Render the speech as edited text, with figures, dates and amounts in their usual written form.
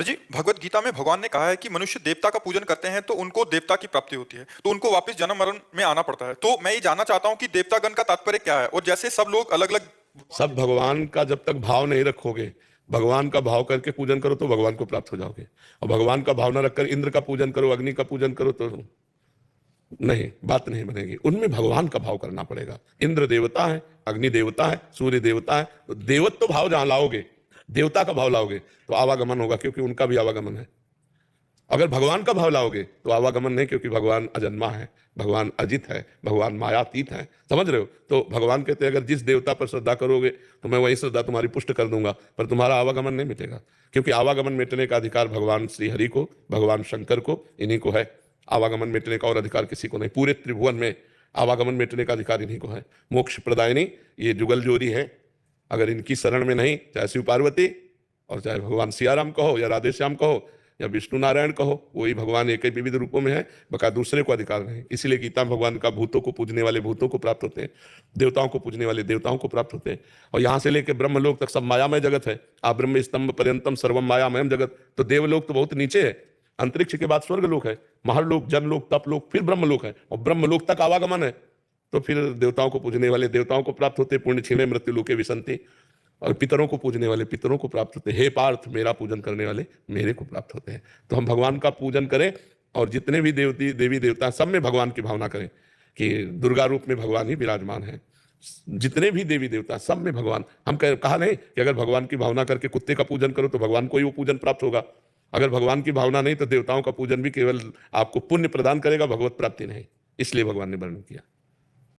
जी, भगवत गीता में भगवान ने कहा है कि मनुष्य देवता का पूजन करते हैं तो उनको देवता की प्राप्ति होती है, तो उनको वापस जन्म मरण में आना पड़ता है। तो मैं ये जानना चाहता हूँ कि देवतागण का तात्पर्य क्या है, और जैसे सब लोग अलग अलग सब भगवान का जब तक भाव नहीं रखोगे, भगवान का भाव करके पूजन करो तो भगवान को प्राप्त हो जाओगे। और भगवान का भाव न रखकर इंद्र का पूजन करो, अग्नि का पूजन करो तो नहीं, बात नहीं बनेगी। उनमें भगवान का भाव करना पड़ेगा। इंद्र देवता है, अग्नि देवता है, सूर्य देवता है, तो देवत्व भाव जहां लाओगे, देवता का भाव लाओगे तो आवागमन होगा, क्योंकि उनका भी आवागमन है। अगर भगवान का भाव लाओगे तो आवागमन नहीं, क्योंकि भगवान अजन्मा है, भगवान अजित है, भगवान मायातीत है। समझ रहे हो? तो भगवान कहते हैं अगर जिस देवता पर श्रद्धा करोगे तो मैं वही श्रद्धा तुम्हारी पुष्ट कर दूंगा, पर तुम्हारा आवागमन नहीं मिटेगा, क्योंकि आवागमन मिटने का अधिकार भगवान श्री हरि को, भगवान शंकर को, इन्हीं को है। आवागमन मिटने का और अधिकार किसी को नहीं। पूरे त्रिभुवन में आवागमन मिटने का अधिकार इन्हीं को है। मोक्ष प्रदायिनी ये जुगल जोड़ी है। अगर इनकी शरण में नहीं, चाहे शिव पार्वती और चाहे भगवान सियाराम कहो या राधे श्याम कहो या विष्णु नारायण कहो, वही भगवान एक ही विविध रूपों में है, बका दूसरे को अधिकार नहीं। इसीलिए गीता में भगवान का भूतों को पूजने वाले भूतों को प्राप्त होते हैं, देवताओं को पूजने वाले देवताओं को प्राप्त होते हैं। और यहाँ से लेकर ब्रह्मलोक तक सब मायामय जगत है। आप ब्रह्म स्तंभ पर्यंतम सर्वम मायामयम जगत। तो देवलोक तो बहुत नीचे है, अंतरिक्ष के बाद स्वर्गलोक है, महरलोक, जनलोक, तपलोक, फिर ब्रह्मलोक है, और ब्रह्मलोक तक आवागमन है। तो फिर देवताओं को पूजने वाले देवताओं को प्राप्त होते, पुण्य क्षीणे मृत्यु लोके विसंति। और पितरों को पूजने वाले पितरों को प्राप्त होते हैं। हे पार्थ, मेरा पूजन करने वाले मेरे को प्राप्त होते हैं। तो हम भगवान का पूजन करें, और जितने भी देवी देवता सब में भगवान की भावना करें कि दुर्गा रूप में भगवान ही विराजमान है। जितने भी देवी देवता सब में भगवान, हम कहा नहीं कि अगर भगवान की भावना करके कुत्ते का पूजन करो तो भगवान को ही वो पूजन प्राप्त होगा। अगर भगवान की भावना नहीं तो देवताओं का पूजन भी केवल आपको पुण्य प्रदान करेगा, भगवत प्राप्ति नहीं। इसलिए भगवान ने वर्णन किया।